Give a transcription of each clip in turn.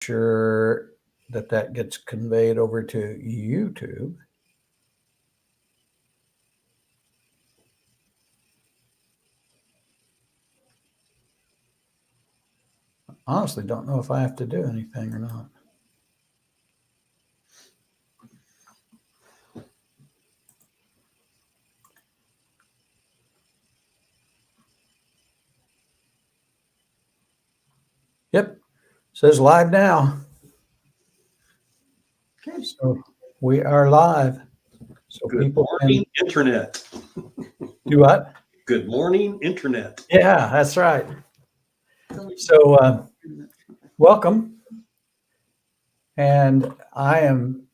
sure that that gets conveyed over to YouTube. Honestly, don't know if I have to do anything or not. Yep, says live now. Okay. So we are live. So Good people morning, can Internet. do what? Good morning, Internet. Yeah, that's right. So welcome. And I'm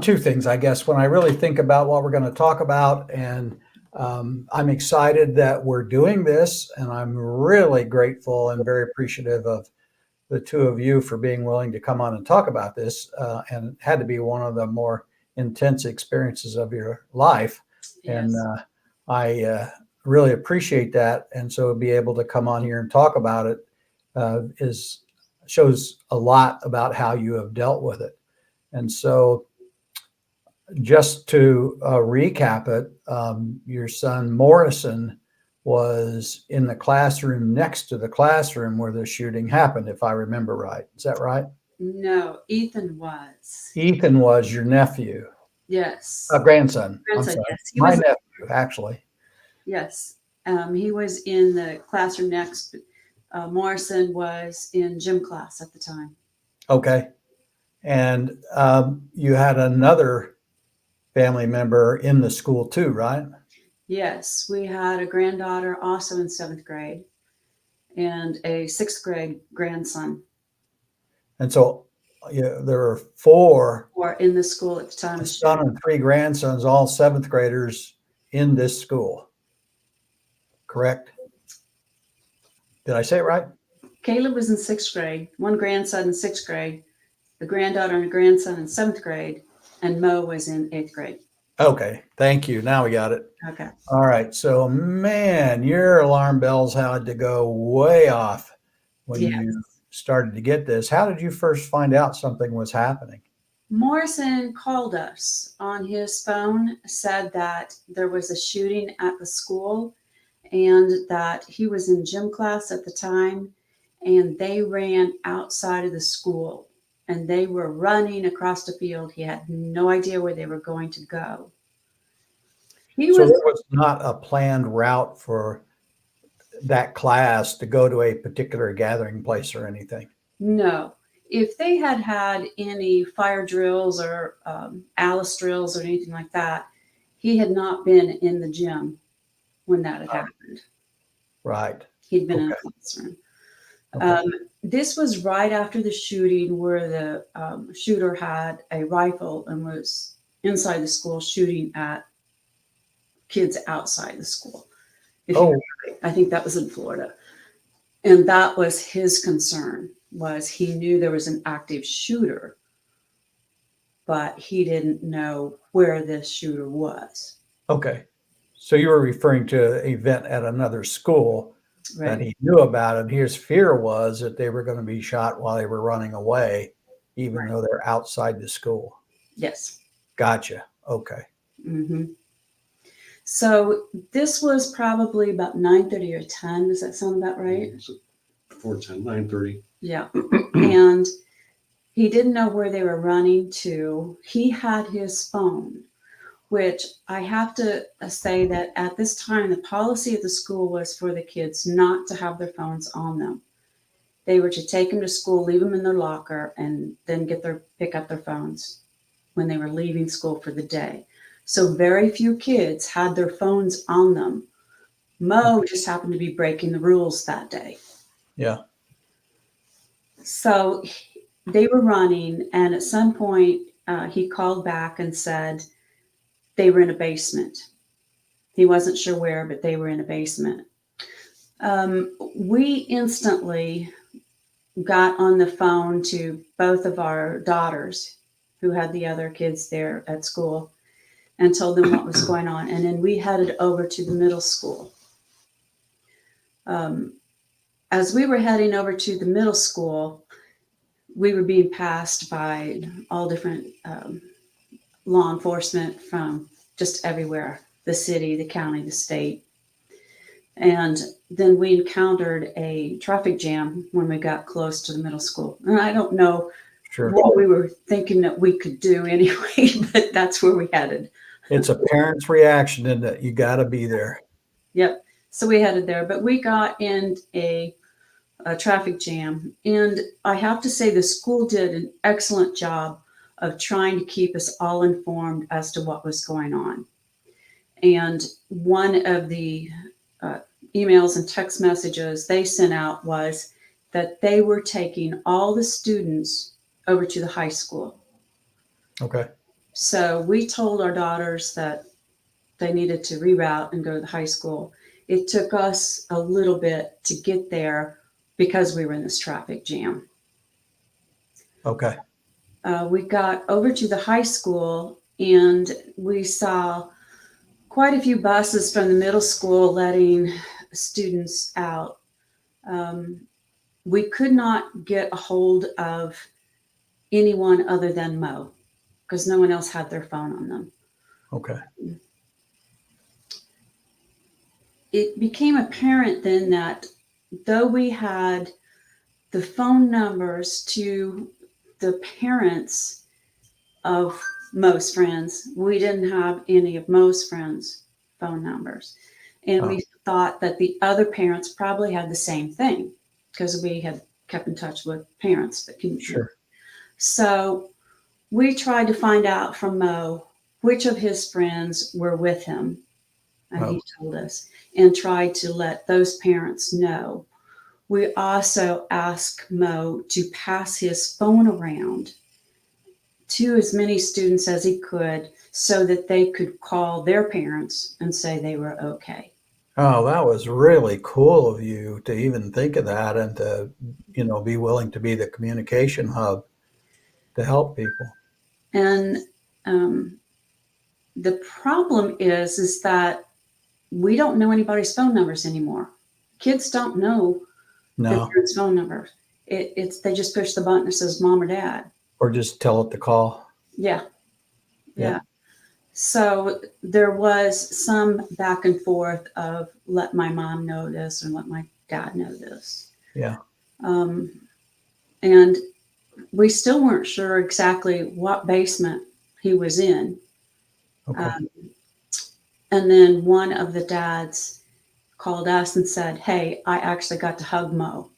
two things, I guess, when I really think about what we're going to talk about. And I'm excited that we're doing this. And I'm really grateful and very appreciative of the two of you for being willing to come on and talk about this. And it had to be one of the more intense experiences of your life. Yes. And I really appreciate that. And so to be able to come on here and talk about it shows a lot about how you have dealt with it. And so just to recap it, your son Morrison was in the classroom next to the classroom where the shooting happened, if I remember right. Is that right? No, Ethan was. Ethan was your nephew. Yes. Grandson. I'm Grandson, sorry. yes. My nephew, actually. Yes. He was in the classroom next. Morrison was in gym class at the time. Okay. And you had another family member in the school too, right? Yes. We had a granddaughter also in 7th grade and a 6th grade grandson. And so there were four in the school at the time. A son and 3 grandsons, all 7th graders in this school. Correct? Did I say it right? Caleb was in 6th grade, one grandson in 6th grade, the granddaughter and a grandson in 7th grade, and Mo was in 8th grade. Okay, thank you. Now we got it. Okay. All right. So, man, your alarm bells had to go way off when you started to get this. How did you first find out something was happening? Morrison called us on his phone, said that there was a shooting at the school and that he was in gym class at the time, and they ran outside of the school and they were running across the field. He had no idea where they were going to go. So there was not a planned route for that class to go to a particular gathering place or anything? No. If they had had any fire drills or Alice drills or anything like that, he had not been in the gym when that had happened. Right. He'd been in the classroom. Okay. This was right after the shooting where the shooter had a rifle and was inside the school shooting at kids outside the school. I think that was in Florida. And that was his concern, was he knew there was an active shooter, but he didn't know where this shooter was. Okay. So you were referring to an event at another school that he knew about, and his fear was that they were going to be shot while they were running away, even though they're outside the school. Yes. Gotcha. Okay. Mm-hmm. So this was probably about 9:30 or 10. Does that sound about right? Before 10, 9:30. Yeah. And he didn't know where they were running to. He had his phone, which I have to say that at this time, the policy of the school was for the kids not to have their phones on them. They were to take them to school, leave them in their locker, and then pick up their phones when they were leaving school for the day. So very few kids had their phones on them. Mo just happened to be breaking the rules that day. Yeah. So they were running, and at some point he called back and said they were in a basement. He wasn't sure where, but they were in a basement. We instantly got on the phone to both of our daughters who had the other kids there at school and told them what was going on. And then we headed over to the middle school. as we were heading over to the middle school, we were being passed by all different law enforcement from just everywhere, the city, the county, the state. And then we encountered a traffic jam when we got close to the middle school. And I don't know Sure. what we were thinking that we could do anyway, but that's where we headed. It's a parent's reaction, isn't it? You got to be there. Yep. So we headed there, but we got in a traffic jam. And I have to say, the school did an excellent job of trying to keep us all informed as to what was going on. And one of the emails and text messages they sent out was that they were taking all the students over to the high school. Okay. So we told our daughters that they needed to reroute and go to the high school. It took us a little bit to get there because we were in this traffic jam. Okay. We got over to the high school and we saw quite a few buses from the middle school letting students out. We could not get a hold of anyone other than Mo because no one else had their phone on them. Okay. It became apparent then that though we had the phone numbers to the parents of Mo's friends, we didn't have any of Mo's friends' phone numbers. And we thought that the other parents probably had the same thing because we had kept in touch with parents that can. Sure. So we tried to find out from Mo which of his friends were with him. And he told us, and tried to let those parents know. We also asked Mo to pass his phone around to as many students as he could so that they could call their parents and say they were okay. Oh, that was really cool of you to even think of that and to, be willing to be the communication hub to help people. And the problem is that we don't know anybody's phone numbers anymore. Kids don't know their No. parents' phone number. It's they just push the button that says mom or dad. Or just tell it to call. Yeah. Yeah. So there was some back and forth of let my mom know this and let my dad know this. Yeah. And we still weren't sure exactly what basement he was in. Okay. And then one of the dads called us and said, "Hey, I actually got to hug Mo."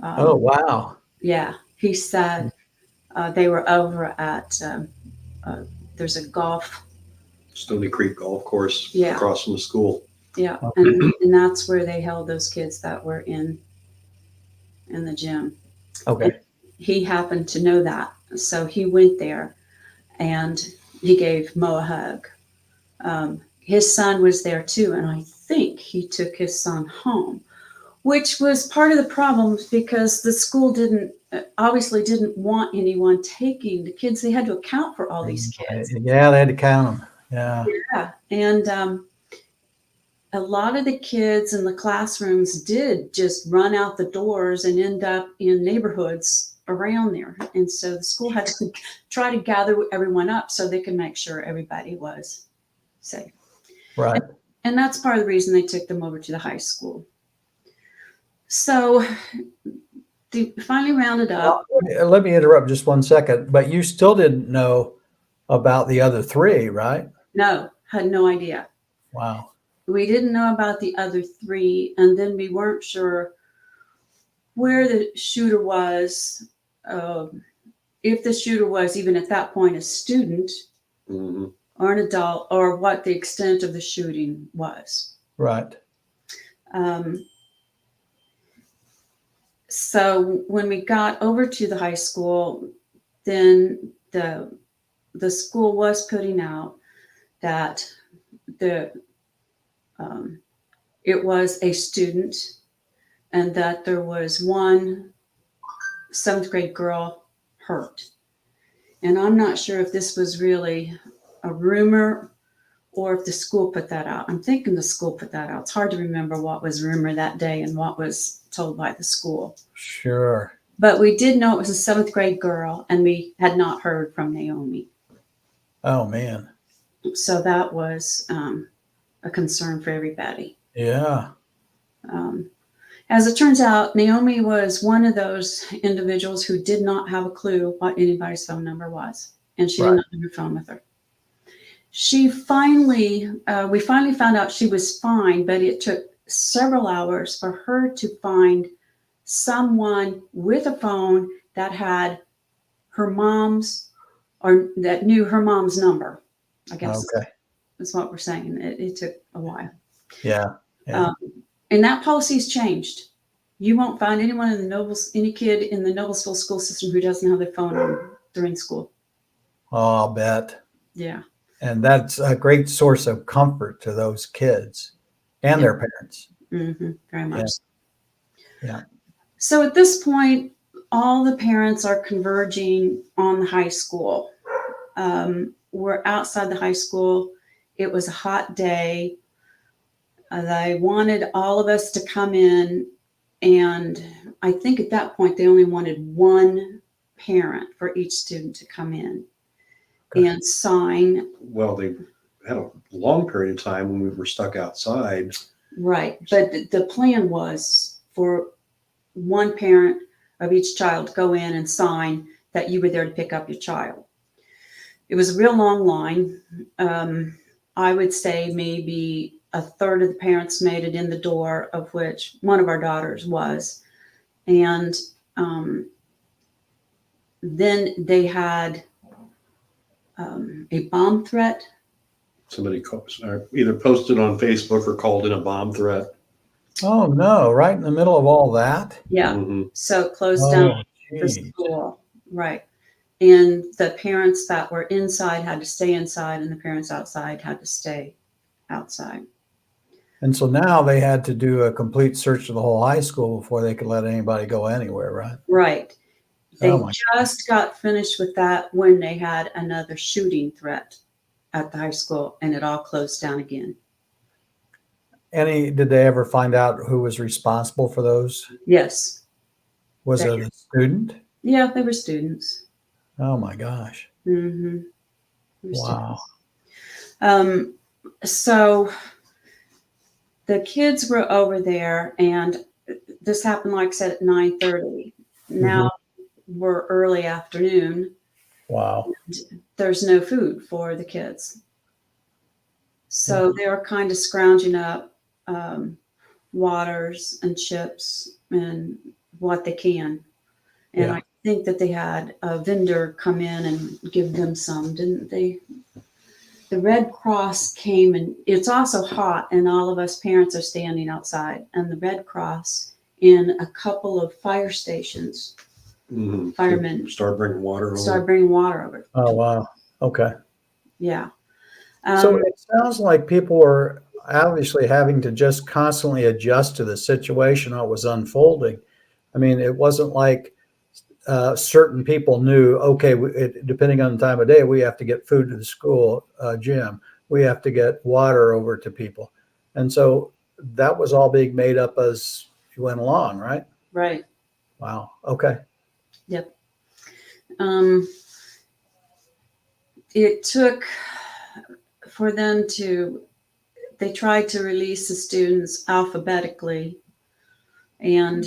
Oh, wow. Yeah. He said they were over at, there's a golf. Stony Creek Golf Course Yeah. across from the school. Yeah. Okay. And that's where they held those kids that were in the gym. Okay. And he happened to know that. So he went there and he gave Mo a hug. His son was there too. And I think he took his son home, which was part of the problem because the school obviously didn't want anyone taking the kids. They had to account for all these kids. Yeah, they had to count them. Yeah. Yeah. And a lot of the kids in the classrooms did just run out the doors and end up in neighborhoods around there. And so the school had to try to gather everyone up so they could make sure everybody was safe. Right. And that's part of the reason they took them over to the high school. So they finally rounded up. Let me interrupt just 1 second, but you still didn't know about the other three, right? No, had no idea. Wow. We didn't know about the other three. And then we weren't sure where the shooter was, if the shooter was even at that point a student or an adult, or what the extent of the shooting was. Right. So when we got over to the high school, then the school was putting out that it was a student and that there was one 7th grade girl hurt. And I'm not sure if this was really a rumor or if the school put that out. I'm thinking the school put that out. It's hard to remember what was rumor that day and what was told by the school. Sure. But we did know it was a 7th grade girl, and we had not heard from Naomi. Oh, man. So that was a concern for everybody. Yeah. As it turns out, Naomi was one of those individuals who did not have a clue what anybody's phone number was, and she did not have her phone with her. We finally found out she was fine, but it took several hours for her to find someone with a phone that had her mom's, or that knew her mom's number, I guess. Okay. That's what we're saying. It took a while. Yeah. Yeah. And that policy's changed. You won't find anyone in the any kid in the Noblesville school system who doesn't have their phone on during school. Oh, I'll bet. Yeah. And that's a great source of comfort to those kids and their parents. Mm-hmm, very much. Yeah. So at this point, all the parents are converging on the high school. We're outside the high school. It was a hot day. They wanted all of us to come in, and I think at that point they only wanted one parent for each student to come in and sign. Well, they had a long period of time when we were stuck outside. Right. But the plan was for one parent of each child to go in and sign that you were there to pick up your child. It was a real long line. I would say maybe a third of the parents made it in the door, of which one of our daughters was. And then they had a bomb threat. Somebody either posted on Facebook or called in a bomb threat. Oh, no. Right in the middle of all that? Yeah. Mm-hmm. So closed down the geez. school. Right. And the parents that were inside had to stay inside, and the parents outside had to stay outside. And so now they had to do a complete search of the whole high school before they could let anybody go anywhere, right? Right. They Oh, my just got finished with that when they had another shooting threat at the high school, and it all closed down again. Did they ever find out who was responsible for those? Yes. Was it a student? Yeah, they were students. Oh, my gosh. Mm-hmm. Wow. So the kids were over there, and this happened, like I said, at 9:30. Now we're early afternoon. Wow. There's no food for the kids. So they were kind of scrounging up waters and chips and what they can. And I think that they had a vendor come in and give them some, didn't they? The Red Cross came, and it's also hot, and all of us parents are standing outside, and the Red Cross in a couple of fire stations, firemen Start bringing water over. Oh, wow. Okay. Yeah. So it sounds like people were obviously having to just constantly adjust to the situation that was unfolding. I mean, it wasn't like certain people knew, okay, depending on the time of day, we have to get food to the school gym. We have to get water over to people. And so that was all being made up as you went along, right? Right. Wow. Okay. Yep. It took for them they tried to release the students alphabetically, and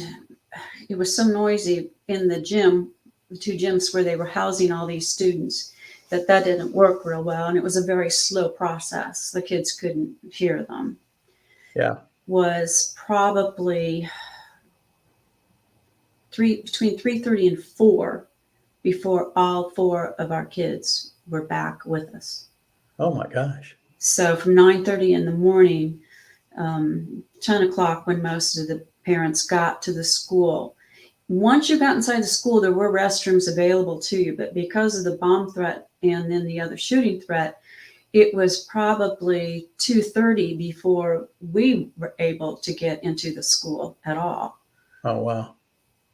it was so noisy in the gym, the two gyms where they were housing all these students, that didn't work real well. And it was a very slow process. The kids couldn't hear them. Yeah. Was probably between 3:30 and 4 before all 4 of our kids were back with us. Oh my gosh. So from 9:30 in the morning, 10 o'clock when most of the parents got to the school. Once you got inside the school, there were restrooms available to you, but because of the bomb threat and then the other shooting threat, it was probably 2:30 before we were able to get into the school at all. Oh, wow.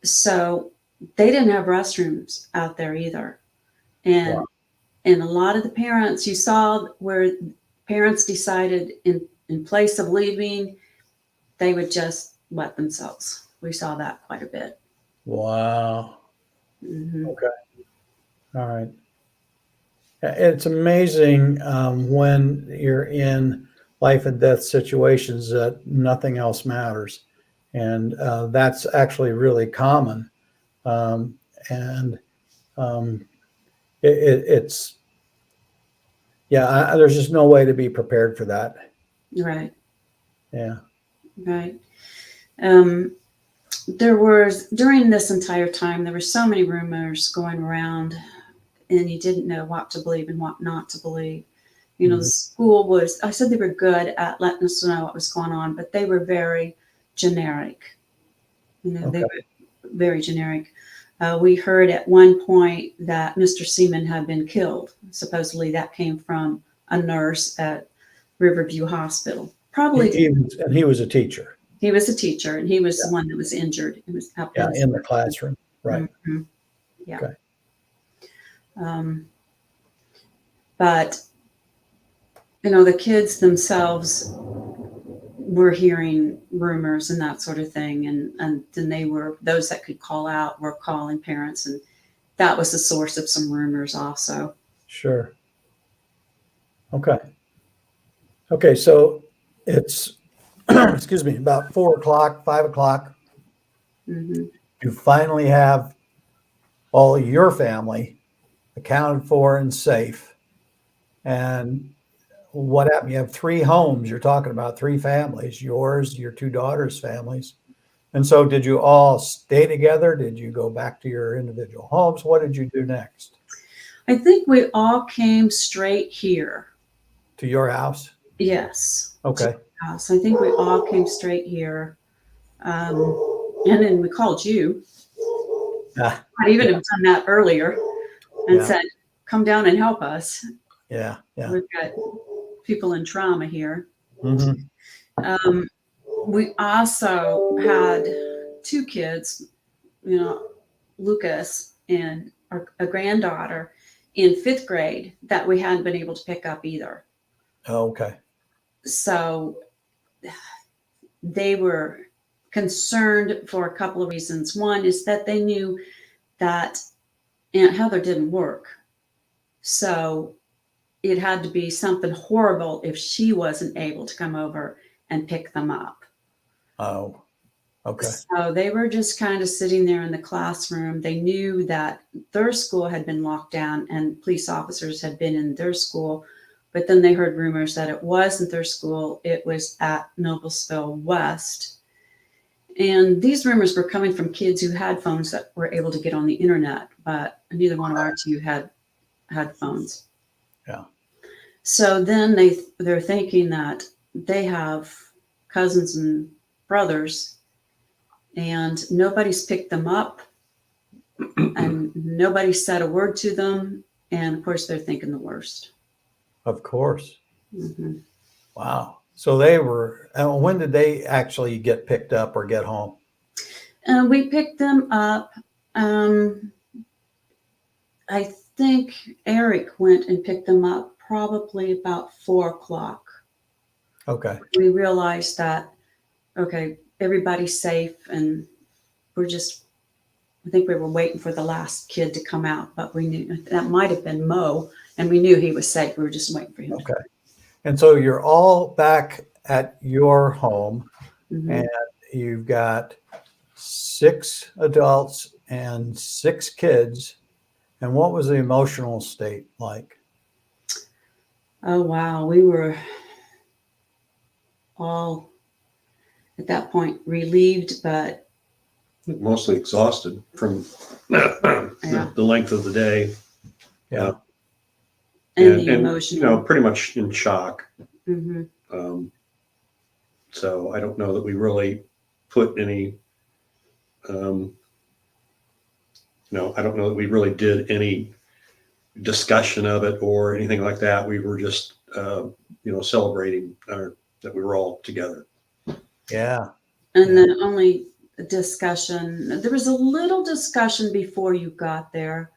So they didn't have restrooms out there either. And a lot of the parents, you saw where parents decided in place of leaving, they would just let themselves. We saw that quite a bit. Wow. Hmm. Okay. All right. It's amazing when you're in life and death situations that nothing else matters. And that's actually really common. Um, and um, it's, yeah, there's just no way to be prepared for that. Right, Yeah. right. There was, during this entire time, there were so many rumors going around, and you didn't know what to believe and what not to believe. You know, the Mhm. school was, I said they were good at letting us know what was going on, but they were very generic. You know, they Okay. were very generic. We heard at one point that Mr. Seaman had been killed. Supposedly that came from a nurse at Riverview Hospital. Probably And he was a teacher. he was a teacher, and he was Yeah. the one that was injured. It was up Yeah. in. In the classroom. Right. Mhm. Yeah. Okay. Um, but you know, the kids themselves were hearing rumors and that sort of thing, and then they were, those that could call out were calling parents, and that was the source of some rumors also. Sure. Okay. Okay. So it's, excuse me, about 4 o'clock, 5 o'clock. Hmm. You finally have all your family accounted for and safe. And what happened? You have three homes. You're talking about three families, yours, your two daughters' families. And so did you all stay together? Did you go back to your individual homes? What did you do next? I think we all came straight here. To your house? Yes, to Okay. the house. I think we all came straight here, um, and then we called you. Ah, I'd even yeah, have done that earlier and yeah, said, "Come down and help us. yeah, yeah. We've got people in trauma here." Hmm. Um, we also had two kids, you know, Lucas and a granddaughter in fifth grade that we hadn't been able to pick up either. Okay. So they were concerned for a couple of reasons. One is that they knew that Aunt Heather didn't work. So it had to be something horrible if she wasn't able to come over and pick them up. Oh, okay. So they were just kind of sitting there in the classroom. They knew that their school had been locked down and police officers had been in their school. But then they heard rumors that it wasn't their school, it was at Noblesville West. And these rumors were coming from kids who had phones that were able to get on the internet, but neither one of our two had phones. Yeah. So then they're thinking that they have cousins and brothers, and nobody's picked them up, and nobody said a word to them. And of course, they're thinking the worst. Of course. Hmm. Wow. So they were, and when did they actually get picked up or get home? And we picked them up. Um, I think Eric went and picked them up probably about 4 o'clock. Okay. We realized that, okay, everybody's safe, and we're just, I think we were waiting for the last kid to come out, but we knew that might have been Mo, and we knew he was safe. We were just waiting for him. Okay. And so you're all back at your home, Hmm. and you've got 6 adults and 6 kids. And what was the emotional state like? Oh, wow. We were all at that point relieved, but Mostly exhausted from yeah, the length of the day. Yeah. and the And emotional. pretty much in shock. Hmm. Um, so I don't know that we really put any, um, I don't know that we really did any discussion of it or anything like that. We were just, celebrating that we were all together. Yeah. And Yeah. the only discussion, there was a little discussion before you got there.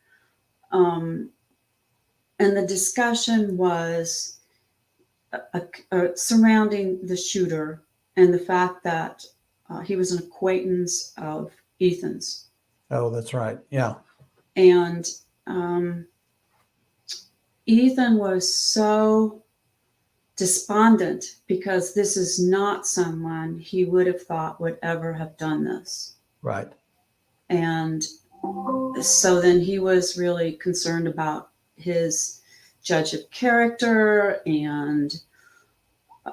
Um, and the discussion was surrounding the shooter and the fact that he was an acquaintance of Ethan's. Oh, that's right. Yeah. And Ethan was so despondent because this is not someone he would have thought would ever have done this. Right. And so then he was really concerned about his judge of character. And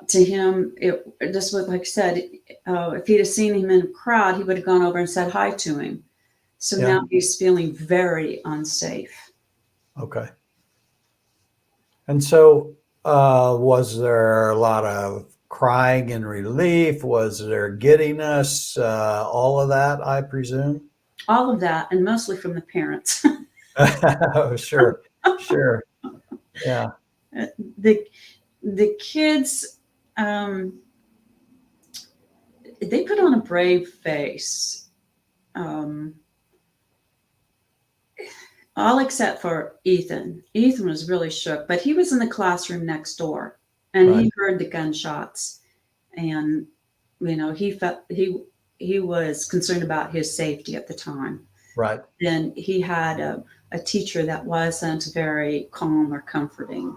to him, this was, like I said, if he'd have seen him in a crowd, he would have gone over and said hi to him. So Yeah. now he's feeling very unsafe. Okay. And so, was there a lot of crying and relief? Was there giddiness? All of that, I presume? All of that, and mostly from the parents. Oh, sure. Sure. Yeah. The kids, they put on a brave face. All except for Ethan. Ethan was really shook, but he was in the classroom next door, and Right. he heard the gunshots, and he felt he was concerned about his safety at the time. Right. And he had a teacher that wasn't very calm or comforting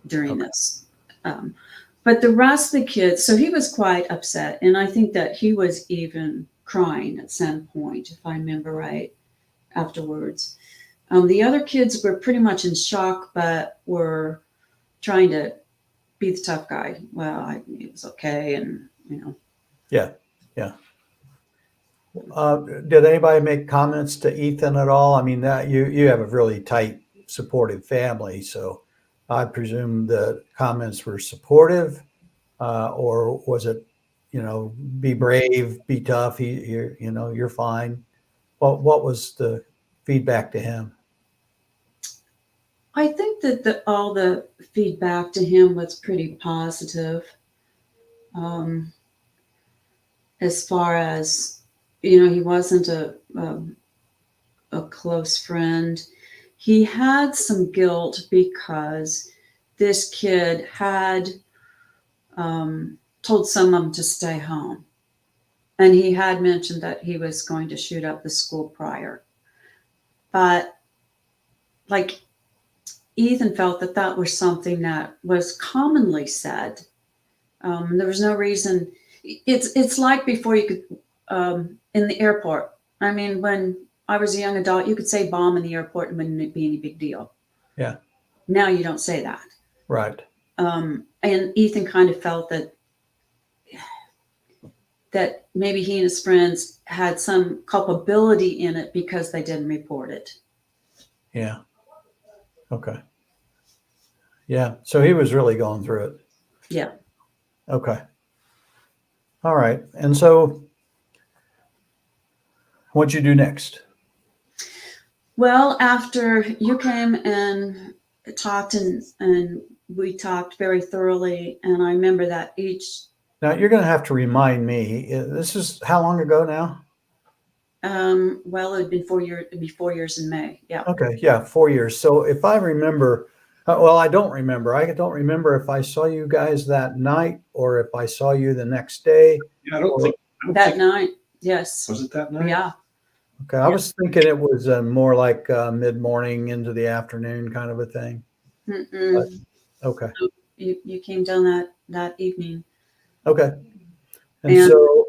during Okay. this. But the rest of the kids, so he was quite upset, and I think that he was even crying at some point, if I remember right, afterwards. The other kids were pretty much in shock, but were trying to be the tough guy. Well, it was okay, and Yeah. Yeah. Did anybody make comments to Ethan at all? I mean, that you have a really tight, supportive family, so I presume the comments were supportive, or was it, be brave, be tough, you're fine. What was the feedback to him? I think that all the feedback to him was pretty positive. Um, as far as he wasn't a close friend. He had some guilt because this kid had told some of them to stay home. And he had mentioned that he was going to shoot up the school prior. But like Ethan felt that that was something that was commonly said. There was no reason. It's like before you could in the airport. I mean, when I was a young adult, you could say bomb in the airport and it wouldn't be any big deal. Yeah. Now you don't say that. Right. And Ethan kind of felt that maybe he and his friends had some culpability in it because they didn't report it. Yeah. Okay. Yeah. So he was really going through it. Yeah. Okay. All right. And so what'd you do next? Well, after you came and talked and we talked very thoroughly, and I remember that each. Now you're going to have to remind me. This is how long ago now? Well, it'd been 4 years. It'd be 4 years in May. Yeah. Okay. Yeah, 4 years. So if I remember, well, I don't remember. I don't remember if I saw you guys that night or if I saw you the next day. Yeah, I don't think That night. Yes. was it that night? Yeah. Okay. I was thinking it was more like mid-morning into the afternoon kind of a thing. But, okay. You came down that evening. Okay. And so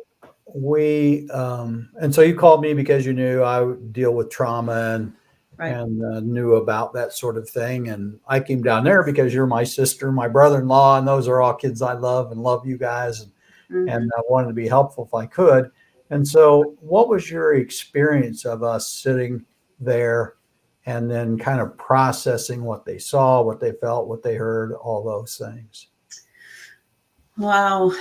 and so you called me because you knew I would deal with trauma and Right. and knew about that sort of thing. And I came down there because you're my sister, my brother-in-law, and those are all kids I love and love you guys. And I wanted to be helpful if I could. And so what was your experience of us sitting there and then kind of processing what they saw, what they felt, what they heard, all those things? Wow.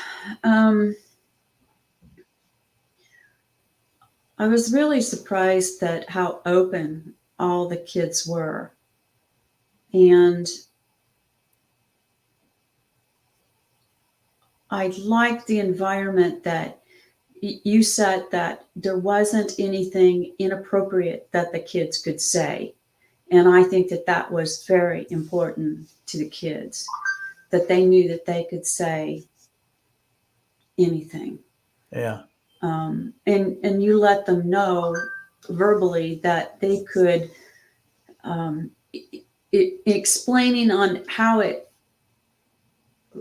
I was really surprised at how open all the kids were. And I liked the environment that you said that there wasn't anything inappropriate that the kids could say. And I think that that was very important to the kids, that they knew that they could say anything. Yeah. And you let them know verbally that they could, explaining on how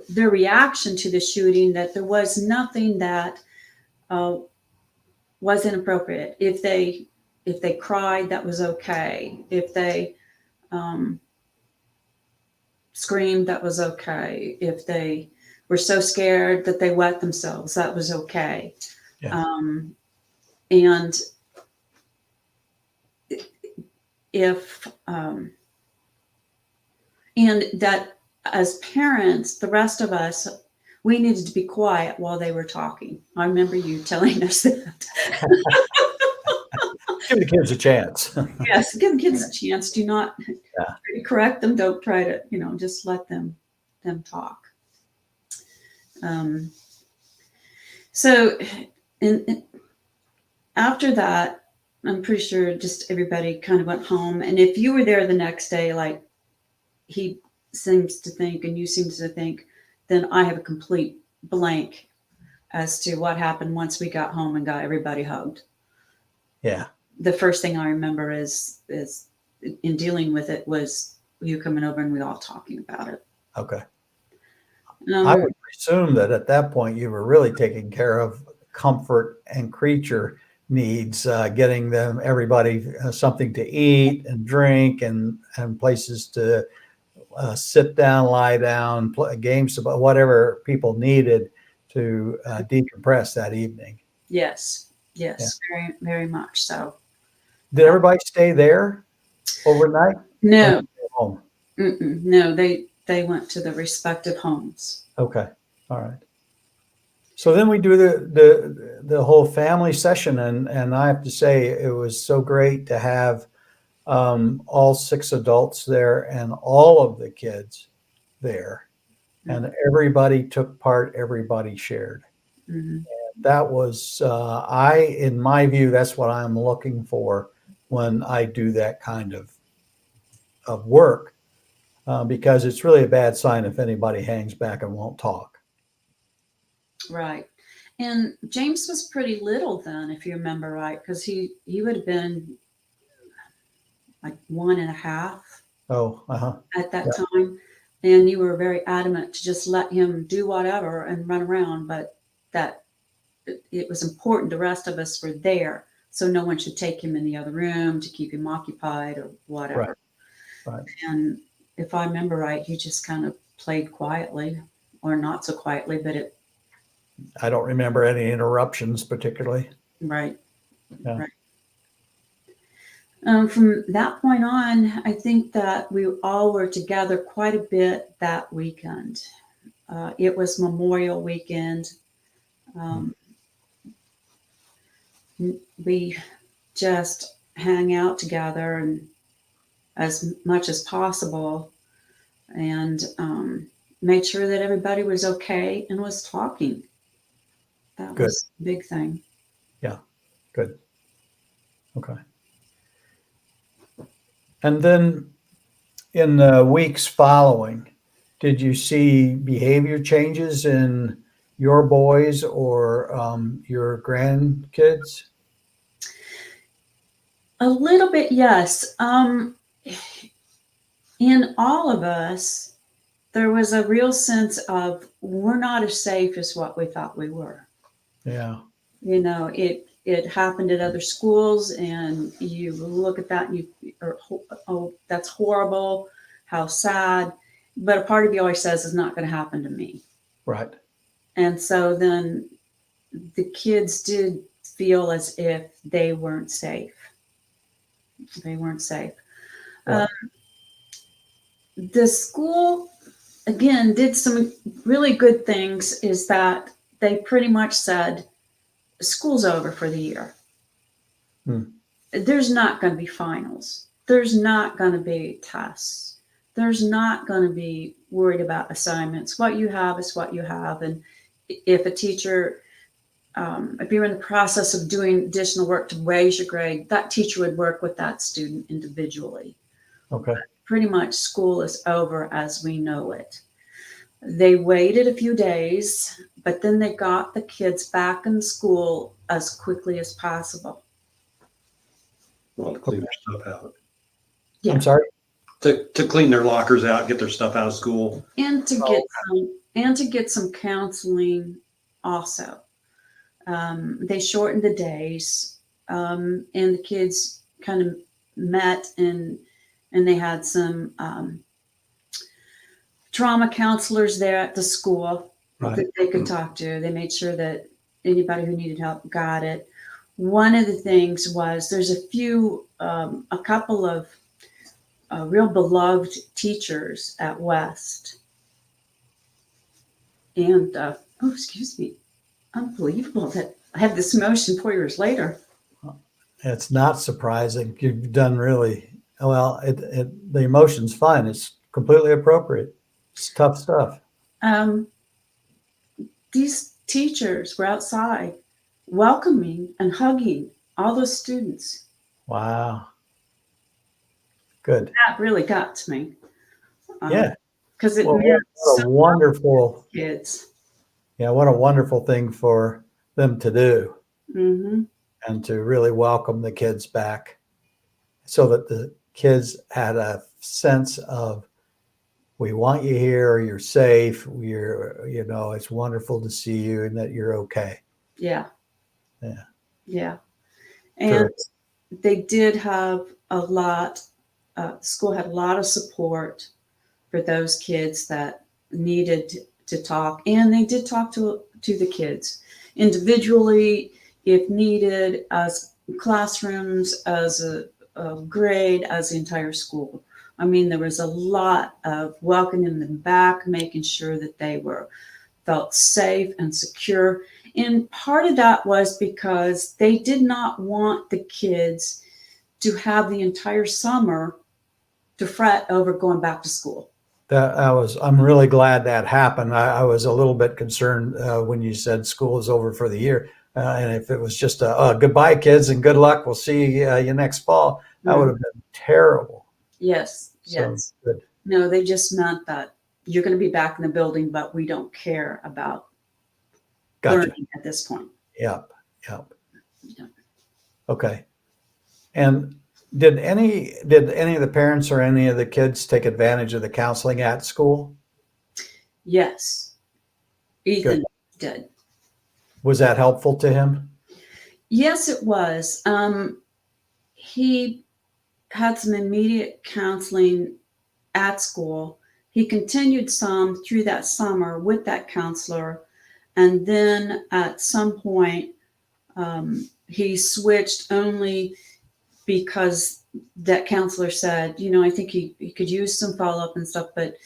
their reaction to the shooting, that there was nothing that was inappropriate. If they cried, that was okay. If they screamed, that was okay. If they were so scared that they wet themselves, that was okay. Yeah. And if and that as parents, the rest of us, we needed to be quiet while they were talking. I remember you telling us that. Give the kids a chance. Yes, give kids a chance. Do not Yeah. correct them. Don't try to, just let them talk. So, and after that, I'm pretty sure just everybody kind of went home. And if you were there the next day, like he seems to think and you seem to think, then I have a complete blank as to what happened once we got home and got everybody hugged. Yeah. The first thing I remember is in dealing with it was you coming over and we all talking about it. Okay. I would presume that at that point you were really taking care of comfort and creature needs, getting everybody something to eat and drink and places to sit down, lie down, play games, about whatever people needed to decompress that evening. Yes, Yeah. very, very much so. Did everybody stay there overnight? No, Home. No, they went to the respective homes. Okay, all right. So then we do the whole family session, and I have to say it was so great to have all 6 adults there and all of the kids there, and everybody took part, everybody shared. Mm-hmm. That was in my view, that's what I'm looking for when I do that kind of work, because it's really a bad sign if anybody hangs back and won't talk. Right. And James was pretty little then, if you remember right, because he would have been like 1.5 Oh, at that yeah. time. And you were very adamant to just let him do whatever and run around, but that it was important the rest of us were there. So no one should take him in the other room to keep him occupied or whatever. Right. And if I remember right, he just kind of played quietly or not so quietly, but I don't remember any interruptions particularly. right. Yeah. Right. From that point on, I think that we all were together quite a bit that weekend. It was Memorial Weekend. We just hang out together and as much as possible, and made sure that everybody was okay and was talking. That Good. was a big thing. Yeah, good. Okay. And then in the weeks following, did you see behavior changes in your boys or your grandkids? A little bit, yes. In all of us, there was a real sense of we're not as safe as what we thought we were. Yeah. It happened at other schools, and you look at that and oh, that's horrible, how sad. But a part of you always says it's not going to happen to me. Right. And so then the kids did feel as if they weren't safe. They weren't safe. Right. The school, again, did some really good things, is that they pretty much said, school's over for the year. There's not going to be finals. There's not going to be tests. There's not going to be worried about assignments. What you have is what you have. And if a teacher, if you're in the process of doing additional work to raise your grade, that teacher would work with that student individually. Okay. Pretty much school is over as we know it. They waited a few days, but then they got the kids back in school as quickly as possible. Well, to clean their stuff out. Yeah. I'm sorry. To clean their lockers out, get their stuff out of school. And to get some counseling also. They shortened the days, and the kids kind of met and they had some trauma counselors there at the school Right. that they could talk to. They made sure that anybody who needed help got it. One of the things was there's a couple of real beloved teachers at West. And, excuse me, unbelievable that I have this motion 4 years later. It's not surprising. You've done really well. The emotion's fine. It's completely appropriate. It's tough stuff. These teachers were outside welcoming and hugging all those students. Wow. Good. That really got to me. Yeah. Because it Well, meant what a so wonderful, much to kids. yeah, what a wonderful thing for them to do, Mm-hmm. and to really welcome the kids back so that the kids had a sense of, we want you here, you're safe, it's wonderful to see you and that you're okay. Yeah. Yeah. Yeah. And Terrific. they did have a lot, the school had a lot of support for those kids that needed to talk. And they did talk to the kids individually, if needed, as classrooms, as a grade, as the entire school. I mean, there was a lot of welcoming them back, making sure that they felt safe and secure. And part of that was because they did not want the kids to have the entire summer to fret over going back to school. I'm really glad that happened. I was a little bit concerned when you said school is over for the year. And if it was just goodbye, kids, and good luck, we'll see you next fall, that would have been terrible. Yes. So Yes. good. No, they just meant that you're going to be back in the building, but we don't care about Gotcha. learning at this point. Yep. Yeah. Okay. And did any of the parents or any of the kids take advantage of the counseling at school? Yes. Ethan did. Was that helpful to him? Yes, it was. He had some immediate counseling at school. He continued some through that summer with that counselor. And then at some point, he switched only because that counselor said, I think he could use some follow-up and stuff, but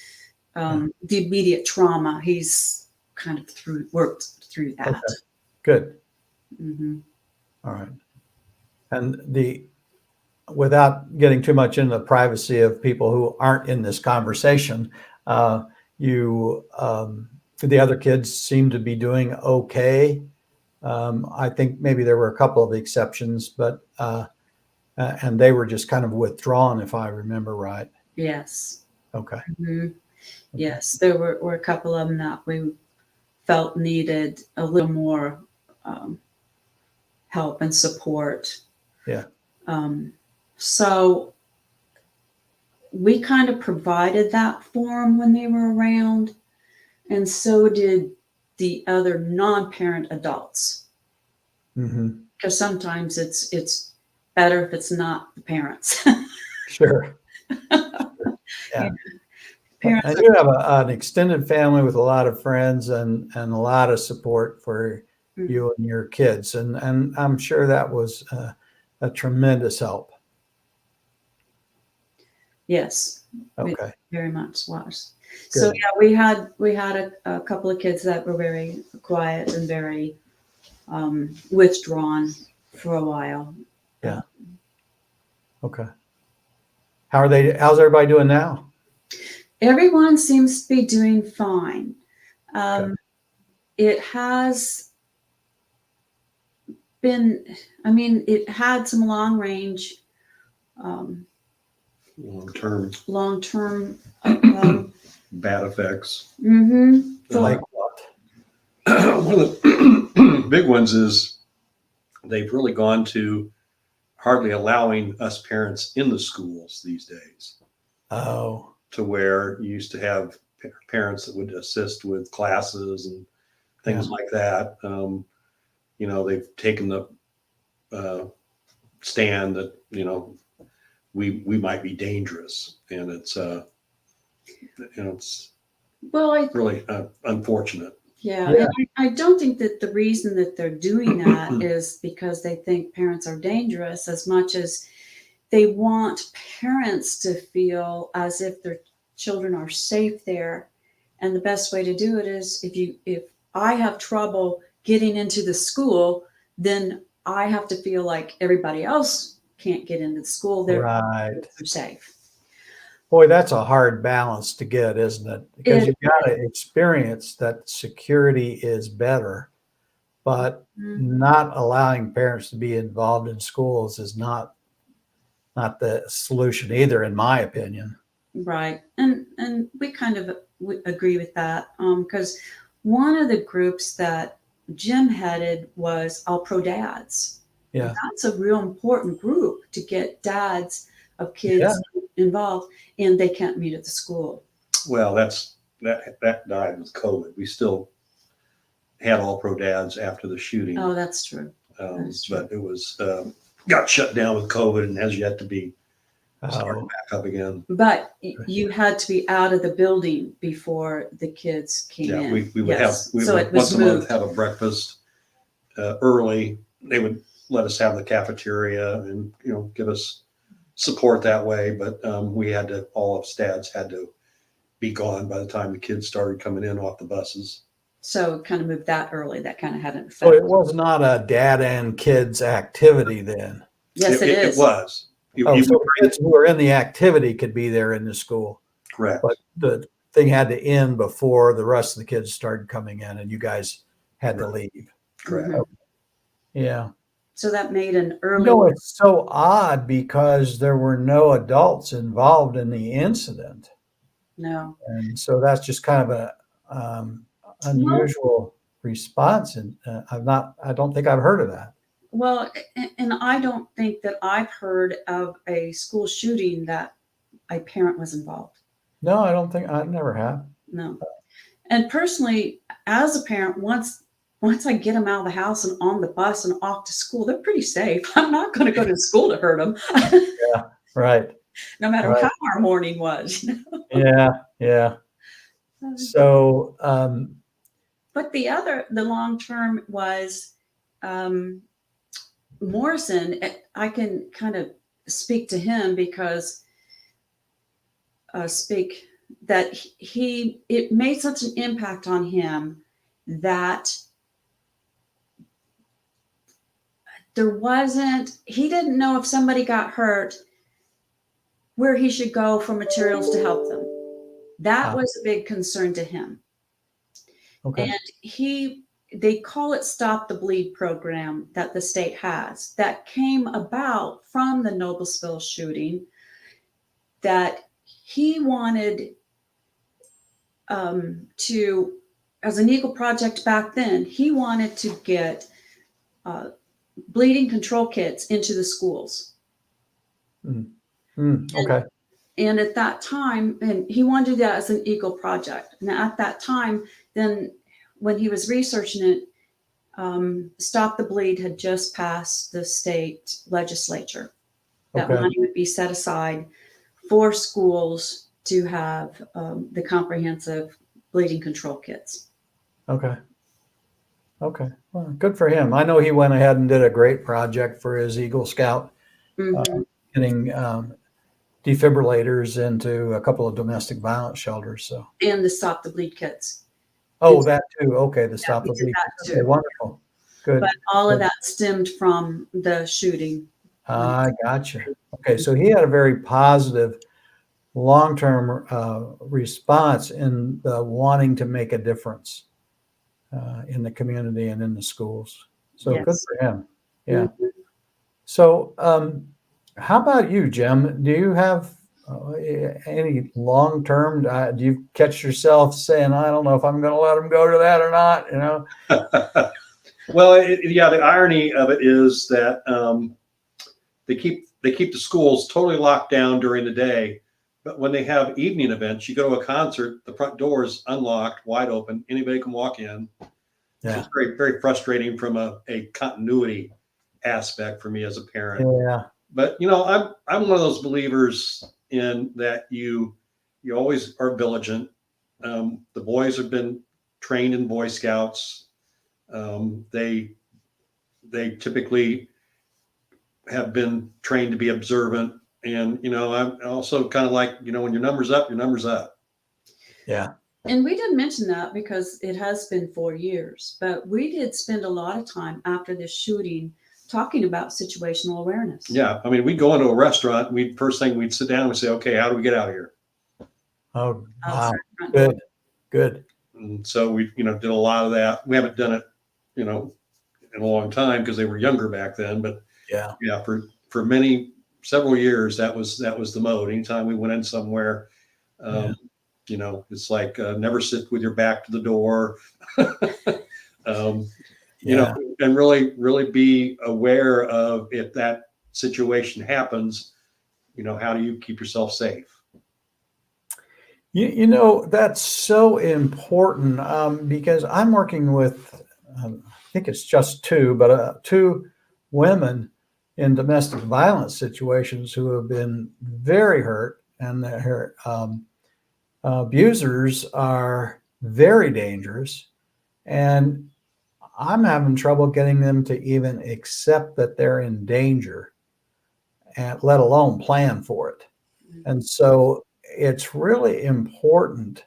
the immediate trauma, he's kind of worked through that. Okay. Good. Mm-hmm. All right. And without getting too much into the privacy of people who aren't in this conversation, the other kids seem to be doing okay. I think maybe there were a couple of exceptions, but and they were just kind of withdrawn, if I remember right. Yes. Okay. Mm-hmm. Yes, there were a couple of them that we felt needed a little more help and support. Yeah. So we kind of provided that for them when they were around, and so did the other non-parent adults. Mm-hmm. Because sometimes it's better if it's not the parents. Sure. Yeah. Parents And you have an extended family with a lot of friends and a lot of support for you and your kids. And I'm sure that was a tremendous help. Yes. Okay. Very much was. Good. So yeah, we had a couple of kids that were very quiet and very withdrawn for a while. Yeah. Okay. How's everybody doing now? Everyone seems to be doing fine. Okay. It has been, it had some long range, Long term. long-term bad effects. Mm-hmm. Like what? One of the big ones is they've really gone to hardly allowing us parents in the schools these days, Oh, to where you used to have parents that would assist with classes and things yeah. like that. They've taken the stand that we might be dangerous, and it's Well, really unfortunate. yeah, Yeah. and I don't think that the reason that they're doing that is because they think parents are dangerous as much as they want parents to feel as if their children are safe there. And the best way to do it is if I have trouble getting into the school, then I have to feel like everybody else can't get into the school. They're Right. safe. Boy, that's a hard balance to get, isn't it? Because It, you've got to experience that security is better, but not allowing parents to be involved in schools is not the solution either, in my opinion. right. And we kind of we agree with that because one of the groups that Jim headed was All Pro Dads. Yeah. That's a real important group to get dads of Yeah. kids involved, and they can't meet at the school. Well, that died with COVID. We still had All Pro Dads after the shooting, Oh, that's true. That's true. but it was got shut down with COVID and has yet to be started Oh, back up again. But you had to be out of the building before the kids came Yeah, in. we would Yes. we So would it was once a month moved. have a breakfast early. They would let us have the cafeteria and give us support that way. But all of Stads had to be gone by the time the kids started coming in off the buses. So kind of moved that early. That kind of had an so effect. it was not a dad and kids activity then. Yes, it It is. was. Oh, so kids who were in the activity could be there in the school, Correct. but the thing had to end before the rest of the kids started coming in, and you guys had to leave. Correct. Mhm. Yeah. So that made an early. No, it's so odd because there were no adults involved in the incident. No. And so that's just kind of a unusual response. And I don't think I've heard of that. Well, and I don't think that I've heard of a school shooting that a parent was involved. No, I never have. No. And personally, as a parent, once I get them out of the house and on the bus and off to school, they're pretty safe. I'm not going to go to school to hurt them, Yeah, right. no matter Right. how our morning was. Yeah, yeah. So, But the long term was Morrison. I can kind of speak to him because it made such an impact on him that he didn't know if somebody got hurt where he should go for materials to help them. That was a big concern to him. okay. And they call it Stop the Bleed program that the state has that came about from the Noblesville shooting, that he wanted to, as an Eagle project back then, he wanted to get bleeding control kits into the schools. Okay. And at that time, and he wanted to do that as an Eagle project. And at that time, then when he was researching it, Stop the Bleed had just passed the state legislature. That Okay. money would be set aside for schools to have the comprehensive bleeding control kits. Okay. Okay. Well, good for him. I know he went ahead and did a great project for his Eagle Scout, getting defibrillators into a couple of domestic violence shelters. So, And the Stop the Bleed kits. oh, that too. Okay, the Stop we the did Bleed. that Okay, too. wonderful. Good. But all of that stemmed from the shooting. I gotcha. Okay, so he had a very positive long-term response in the wanting to make a difference in the community and in the schools. So good Yes. for him. Yeah. So how about you, Jim? Do you have any long term? Do you catch yourself saying, "I don't know if I'm going to let them go to that or not"? You know? Well, yeah, the irony of it is that they keep the schools totally locked down during the day, but when they have evening events, you go to a concert, the front door is unlocked, wide open, anybody can walk in. Yeah. It's very, very frustrating from a continuity aspect for me as a parent. Yeah. But you know, I'm one of those believers in that you always are vigilant. The boys have been trained in Boy Scouts. They typically have been trained to be observant, and you know, I'm also kind of like, you know, when your number's up, your number's up. Yeah. And we didn't mention that because it has been 4 years, but we did spend a lot of time after this shooting talking about situational awareness. Yeah, I mean, we'd go into a restaurant, we first thing we'd sit down and we'd say, okay, how do we get out of here? Oh, wow. Outside the front door. Good. Good. And so we, you know, did a lot of that. We haven't done it, you know, in a long time because they were younger back then. But Yeah. yeah, for several years, that was the mode. Anytime we went in somewhere, Yeah. you know, it's like never sit with your back to the door. You know, and really be aware of if that situation happens, you know, how do you keep yourself safe? You know, that's so important because I'm working with, I think it's just two, but two women in domestic violence situations who have been very hurt, and their abusers are very dangerous. And I'm having trouble getting them to even accept that they're in danger, and let alone plan for it. And so it's really important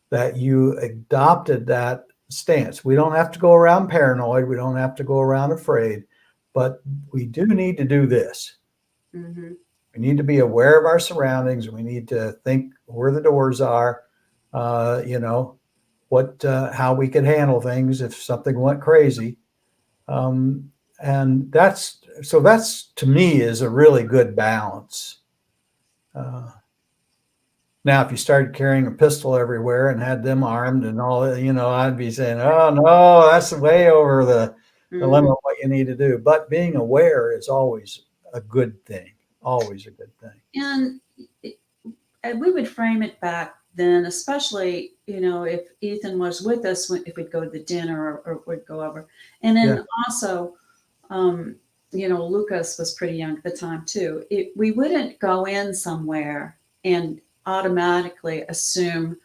that you adopted that stance. We don't have to go around paranoid. We don't have to go around afraid, but we do need to do this. Mm-hmm. We need to be aware of our surroundings. We need to think where the doors are, you know, how we could handle things if something went crazy. And that's to me is a really good balance. Now, if you started carrying a pistol everywhere and had them armed and all, you know, I'd be saying, "Oh no, that's way over the limit of what you need to do." But being aware is always a good thing. Always a good thing. And we would frame it back then, especially, you know, if Ethan was with us, if we'd go to the dinner or would go over. And then also, you know, Lucas was pretty young at the time too. We wouldn't go in somewhere and automatically assume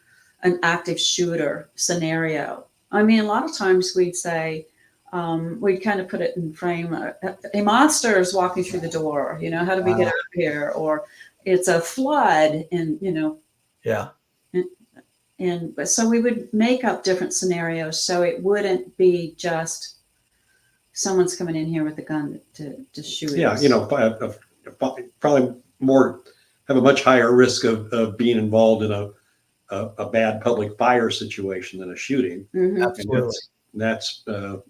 an active shooter scenario. I mean, a lot of times we'd say, we'd kind of put it in frame, a monster is walking through the door, you know, how do we get out of here? Or it's a flood, and, you know. Yeah. And so we would make up different scenarios so it wouldn't be just someone's coming in here with a gun to shoot Yeah, us. you know, probably more have a much higher risk of being involved in a bad public fire situation than a shooting. Mm-hmm. Absolutely. And that's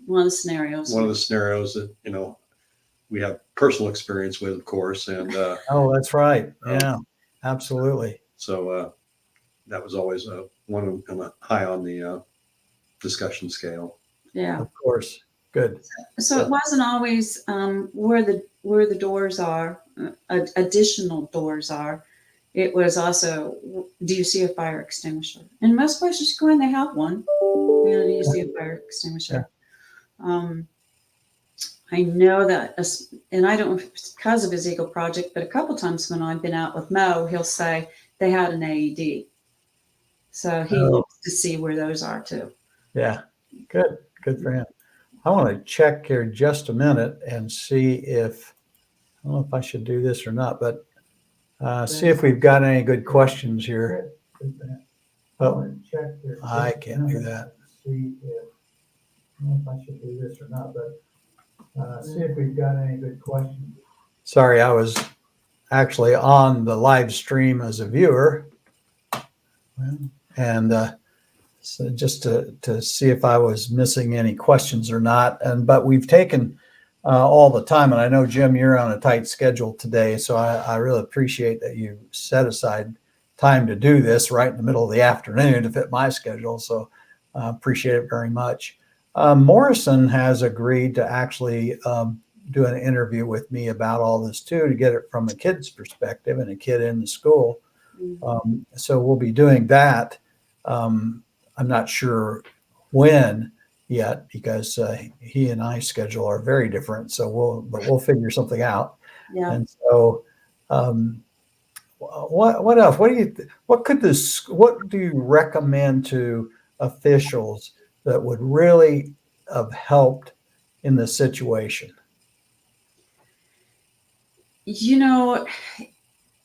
One of the scenarios. one of the scenarios that, you know, we have personal experience with, of course. And Oh, that's right. Yeah, absolutely. so that was always one of high on the discussion scale. Yeah. Of course. Good. So it wasn't always where the doors are, additional doors are. It was also, do you see a fire extinguisher? In most places you go in, they have one. You know, do you see a fire extinguisher? Yeah. I know that, and I don't know if it's because of his Eagle Project, but a couple times when I've been out with Mo, he'll say they had an AED. So he looks to see where those are too. Yeah. Good. Good for him. I want to check here just a minute and see if, I don't know if I should do this or not, but see if we've got any good questions here. Oh, I can't do that. See if, I don't know if I should do this or not, but see if we've got any good questions. Sorry, I was actually on the live stream as a viewer. And so just to see if I was missing any questions or not. But we've taken all the time. And I know, Jim, you're on a tight schedule today, so I really appreciate that you set aside time to do this right in the middle of the afternoon to fit my schedule. So I appreciate it very much. Morrison has agreed to actually do an interview with me about all this too, to get it from a kid's perspective and a kid in the school. So we'll be doing that. I'm not sure when yet, because he and I schedule are very different. So we'll figure something out. Yeah. And so, what else? What do you recommend to officials that would really have helped in this situation? You know,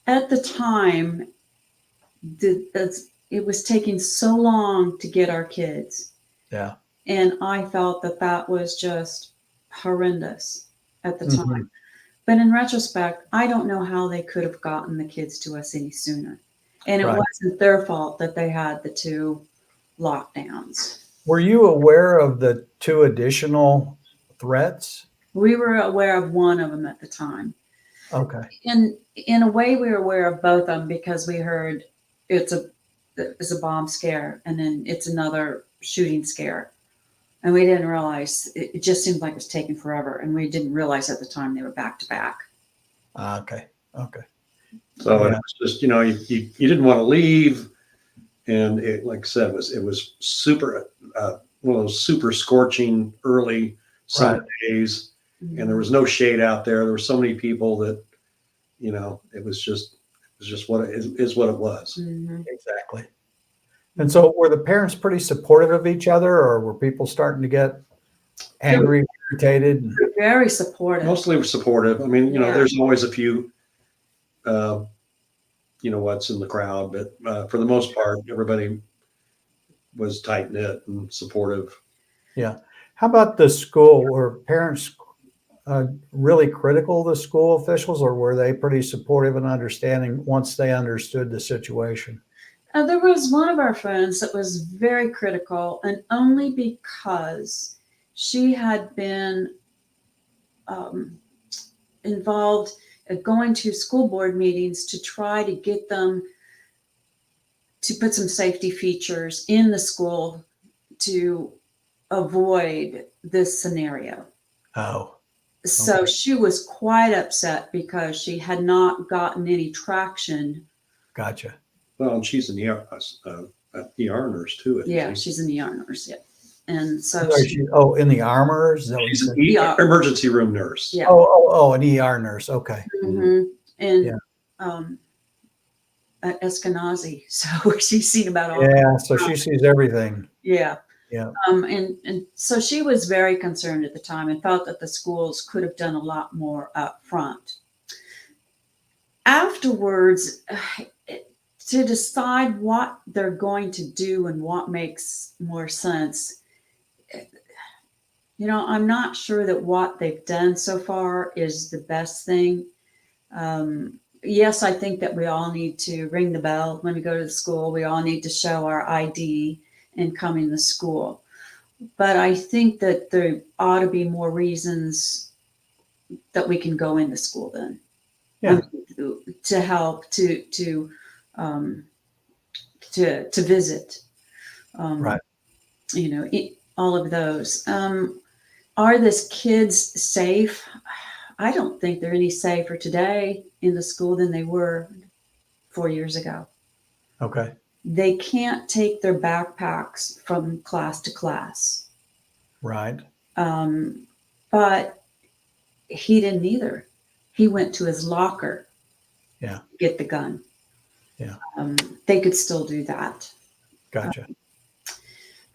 at the time, it was taking so long to get our kids. Yeah. And I felt that that was just horrendous at the time. Mhm. But in retrospect, I don't know how they could have gotten the kids to us any sooner. And it Right. wasn't their fault that they had the 2 lockdowns. Were you aware of the 2 additional threats? We were aware of one of them at the time. Okay. And in a way, we were aware of both of them because we heard it's a bomb scare and then it's another shooting scare. And we didn't realize, it just seemed like it was taking forever. And we didn't realize at the time they were back to back. Okay. So Yeah. it was just, you didn't want to leave. And it, like I said, it was super, one of those super scorching early summer days. And there was no shade out there. There were so many people that, it was just what it is what it was. Mm-hmm. Exactly. And so were the parents pretty supportive of each other, or were people starting to get angry, irritated? Very supportive. Mostly supportive. I mean, Yeah. there's always a few, what's in the crowd, but for the most part, everybody was tight knit and supportive. Yeah. How about the school? Were parents really critical of the school officials, or were they pretty supportive and understanding once they understood the situation? There was one of our friends that was very critical, and only because she had been involved going to school board meetings to try to get them to put some safety features in the school to avoid this scenario. Oh, So okay. she was quite upset because she had not gotten any traction. Gotcha. Well, and she's an ER nurse too. isn't Yeah, she? she's an ER nurse. Yeah. And so In the armors? Is that what you She's said? an Yeah. emergency room nurse. Yeah. An ER nurse. Okay. Mm-hmm. And Yeah. Eskenazi. So she's seen about all. Yeah. So she sees everything. Yeah. Yeah. And so she was very concerned at the time and felt that the schools could have done a lot more up front. Afterwards, to decide what they're going to do and what makes more sense, I'm not sure that what they've done so far is the best thing. Yes, I think that we all need to ring the bell when we go to the school. We all need to show our ID and come in the school. But I think that there ought to be more reasons that we can go into school then. Yeah. To help, to visit. Right. All of those. Are these kids safe? I don't think they're any safer today in the school than they were 4 years ago. Okay. They can't take their backpacks from class to class. Right. But he didn't either. He went to his locker. Yeah. To get the gun. Yeah. They could still do that. Gotcha.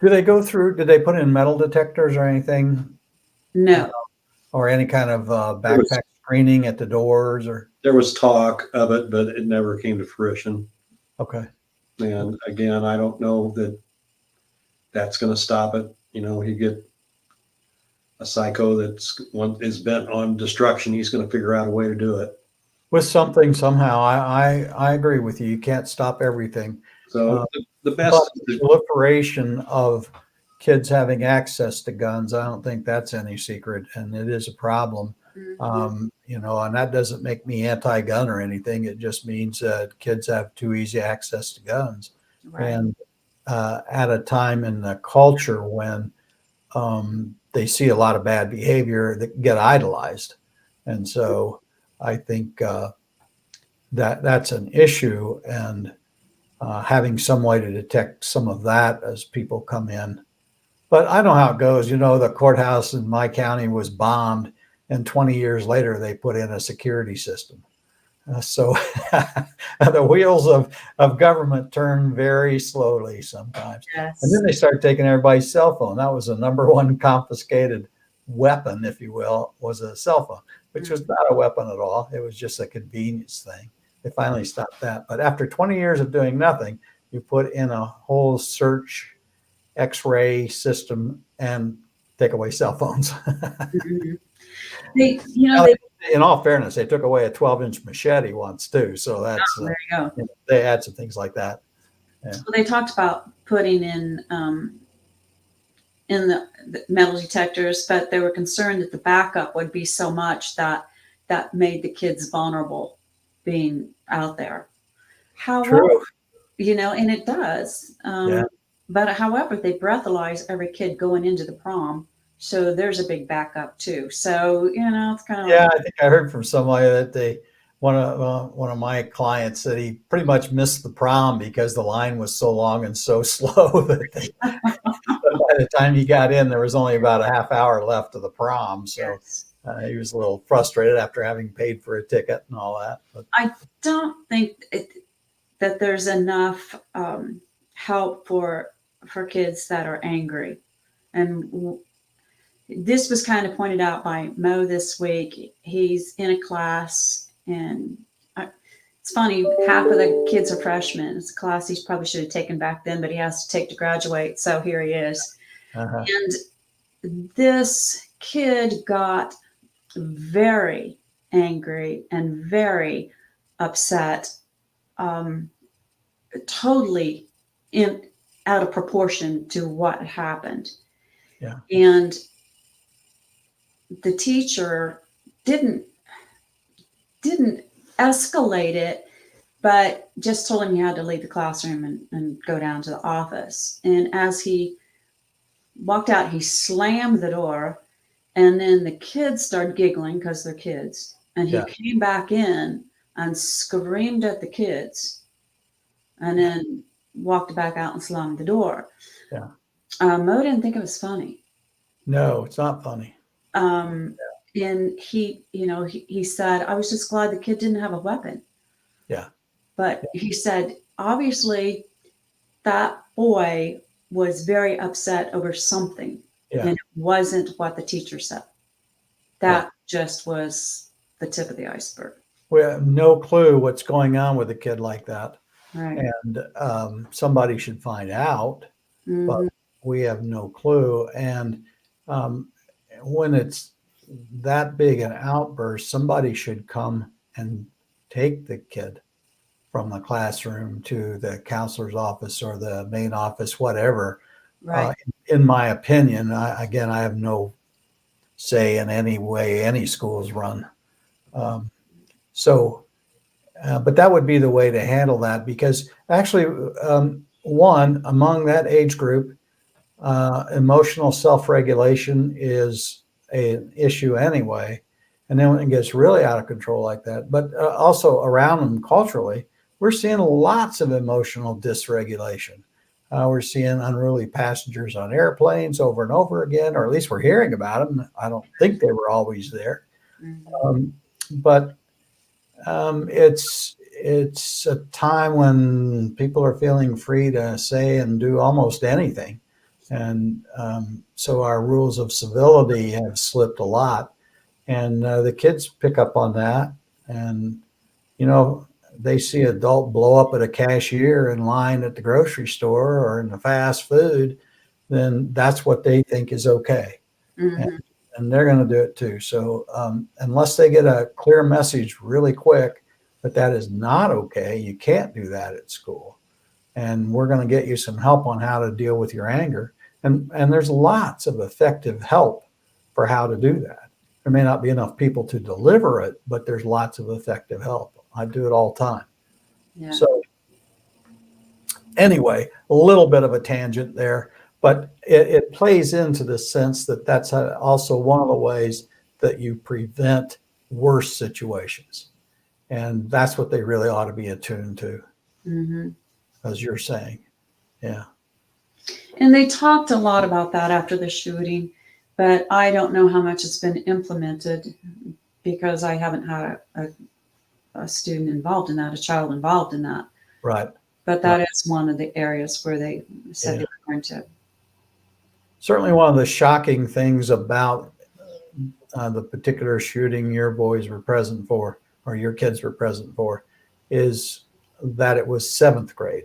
Did they put in metal detectors or anything? No. Or any kind of backpack screening at the doors, or? There was talk of it, but it never came to fruition. Okay. And again, I don't know that that's going to stop it. You get a psycho is bent on destruction. He's going to figure out a way to do it. With something somehow. I agree with you. You can't stop everything. So the best But the proliferation of kids having access to guns, I don't think that's any secret, and it is a problem. And that doesn't make me anti-gun or anything. It just means that kids have too easy access to guns. Right. And at a time in the culture when they see a lot of bad behavior that get idolized. And so I think that's an issue, and having some way to detect some of that as people come in. But I know how it goes. The courthouse in my county was bombed, and 20 years later, they put in a security system. So the wheels of government turn very slowly sometimes. Yes. And then they start taking everybody's cell phone. That was the number one confiscated weapon, if you will, was a cell phone, which was not a weapon at all. It was just a convenience thing. They finally stopped that. But after 20 years of doing nothing, you put in a whole search X-ray system and take away cell phones. In all fairness, they took away a 12-inch machete once too. So that's there you go. They add some things like that. Yeah. Well, they talked about putting in the metal detectors, but they were concerned that the backup would be so much that made the kids vulnerable being out there. However, True. And it does. Yeah. But however, they breathalyze every kid going into the prom. So there's a big backup too. So, it's kind of. Yeah, I think I heard from somebody that one of my clients said he pretty much missed the prom because the line was so long and so slow that by the time he got in, there was only about a half hour left of the prom. So Yes. He was a little frustrated after having paid for a ticket and all that. But I don't think that there's enough help for kids that are angry. And this was kind of pointed out by Mo this week. He's in a class, and it's funny, half of the kids are freshmen. It's a class he probably should have taken back then, but he has to take to graduate. So here he is. And this kid got very angry and very upset, totally out of proportion to what happened. Yeah. And the teacher didn't escalate it, but just told him he had to leave the classroom and go down to the office. And as he walked out, he slammed the door, and then the kids started giggling because they're kids. And he came back in and screamed at the kids, and then walked back out and slammed the door. Yeah. Mo didn't think it was funny. No, it's not funny. And he said, I was just glad the kid didn't have a weapon. Yeah. But he said, obviously, that boy was very upset over something. Yeah. And it wasn't what the teacher said. That just was the tip of the iceberg. We have no clue what's going on with a kid like that. Right. And somebody should find out, but we have no clue. And when it's that big an outburst, somebody should come and take the kid from the classroom to the counselor's office or the main office, whatever. Right. In my opinion, I have no say in any way any schools run. But that would be the way to handle that, because actually, one, among that age group, emotional self-regulation is an issue anyway. And then when it gets really out of control like that, but also around them culturally, we're seeing lots of emotional dysregulation. We're seeing unruly passengers on airplanes over and over again, or at least we're hearing about them. I don't think they were always there. But it's a time when people are feeling free to say and do almost anything. And so our rules of civility have slipped a lot. And the kids pick up on that. And, they see an adult blow up at a cashier in line at the grocery store or in the fast food, then that's what they think is okay. And they're going to do it too. So unless they get a clear message really quick that is not okay, you can't do that at school. And we're going to get you some help on how to deal with your anger. And there's lots of effective help for how to do that. There may not be enough people to deliver it, but there's lots of effective help. I do it all the time. Yeah. So anyway, a little bit of a tangent there, but it plays into the sense that that's also one of the ways that you prevent worse situations. And that's what they really ought to be attuned to, Mm-hmm. as you're saying. Yeah. And they talked a lot about that after the shooting, but I don't know how much it's been implemented because I haven't had a student involved in that, a child involved in that. Right. But that is one of the areas where they said they were going to. Certainly one of the shocking things about the particular shooting your boys were present for, or your kids were present for, is that it was 7th grade.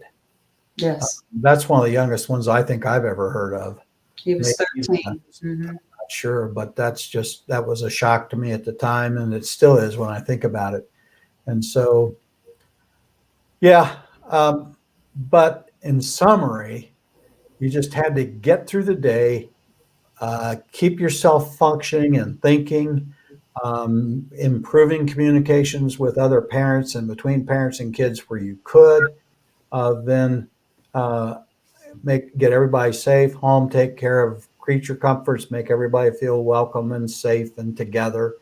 Yes. That's one of the youngest ones I think I've ever heard of. He was Maybe 13. Mm-hmm. not sure, but that was a shock to me at the time, and it still is when I think about it. And so, yeah, but in summary, you just had to get through the day, keep yourself functioning and thinking, improving communications with other parents and between parents and kids where you could, then get everybody safe, home, take care of creature comforts, make everybody feel welcome and safe and together.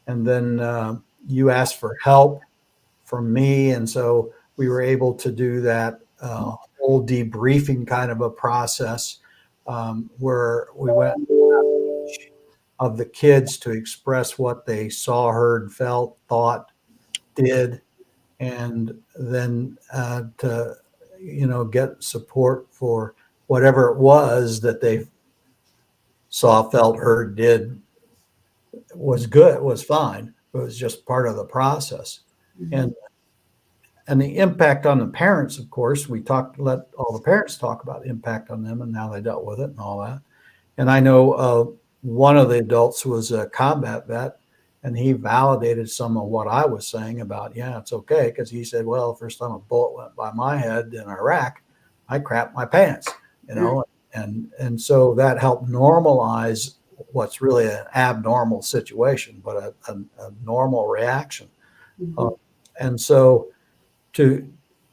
And then you asked for help from me. And so we were able to do that whole debriefing kind of a process where we went of the kids to express what they saw, heard, felt, thought, did, and then to get support for whatever it was that they saw, felt, heard, did was good, was fine. It was just part of the process. Mm-hmm. And the impact on the parents, of course, let all the parents talk about the impact on them and how they dealt with it and all that. And I know one of the adults was a combat vet, and he validated some of what I was saying about, yeah, it's okay. Because he said, well, first time a bullet went by my head in Iraq, I crapped my pants, and so that helped normalize what's really an abnormal situation, but a normal reaction. Mm-hmm. And so to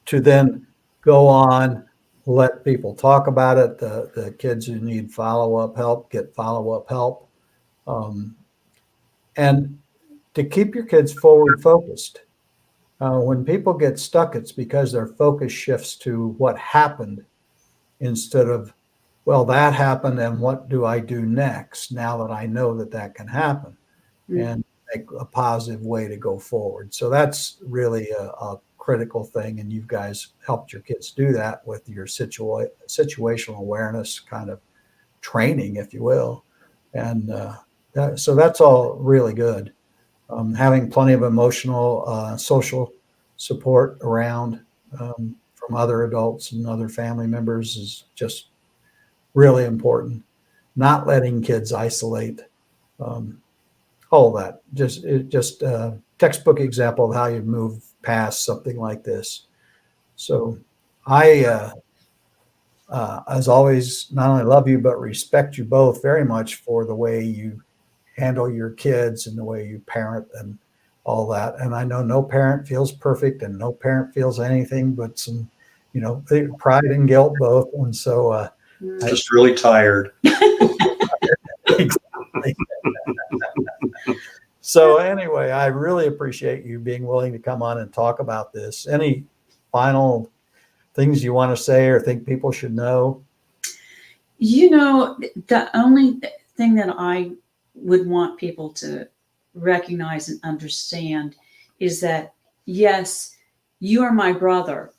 then go on, let people talk about it. The kids who need follow-up help get follow-up help. And to keep your kids forward focused. When people get stuck, it's because their focus shifts to what happened instead of, well, that happened and what do I do next now that I know that that can happen, and make a positive way to go forward. So that's really a critical thing. And you guys helped your kids do that with your situational awareness kind of training, if you will. And so that's all really good. Having plenty of emotional, social support around from other adults and other family members is just really important. Not letting kids isolate, all that. Just a textbook example of how you move past something like this. So I, as always, not only love you, but respect you both very much for the way you handle your kids and the way you parent and all that. And I know no parent feels perfect and no parent feels anything but some, pride and guilt both. And so Just really tired. exactly. So anyway, I really appreciate you being willing to come on and talk about this. Any final things you want to say or think people should know? The only thing that I would want people to recognize and understand is that, yes, you are my brother,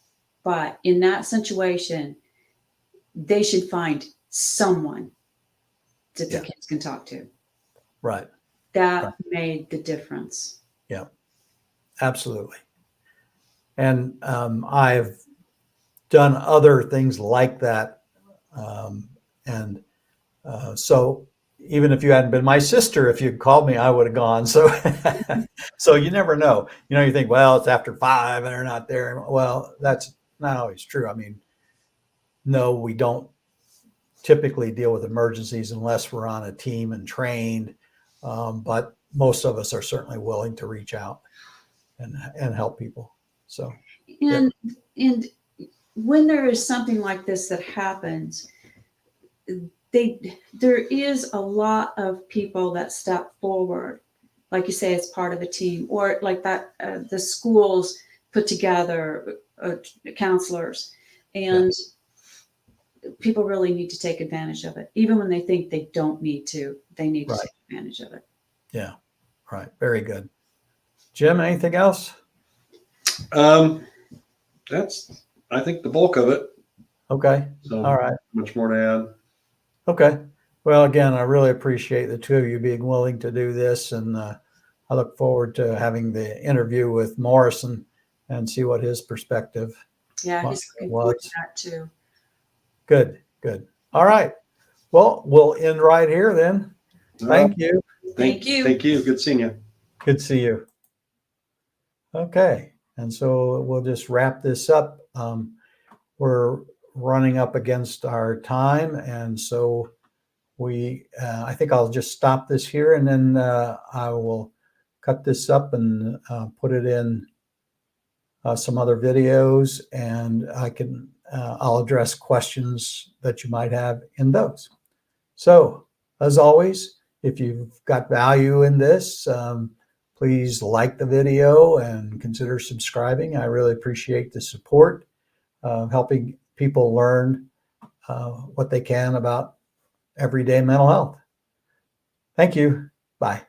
but in that situation, they should find someone that the kids can talk to. Right. That made the difference. Yeah, absolutely. And I've done other things like that. So even if you hadn't been my sister, if you'd called me, I would have gone. So, so you never know. You think, well, it's after 5 and they're not there. Well, that's not always true. I mean, no, we don't typically deal with emergencies unless we're on a team and trained. But most of us are certainly willing to reach out and help people. So, And and when there is something like this that happens, there is a lot of people that step forward, like you say, as part of a team, or like that the schools put together counselors, and people really need to take advantage of it, even when they think they don't need to. They need to take advantage of it. Yeah, right. Very good. Jim, anything else? That's, I think, the bulk of it. Okay. So, All right. much more to add. Okay. Well, again, I really appreciate the two of you being willing to do this, and I look forward to having the interview with Morrison and see what his perspective. Yeah, he's looking forward to that too. Good, good. All right. Well, we'll end right here then. Thank you. Thank you. Thank you. Good seeing you. Good to see you. Okay. And so we'll just wrap this up. We're running up against our time. And so I think I'll just stop this here, and then I will cut this up and put it in some other videos, and I'll address questions that you might have in those. So, as always, if you've got value in this, please like the video and consider subscribing. I really appreciate the support, helping people learn what they can about everyday mental health. Thank you. Bye.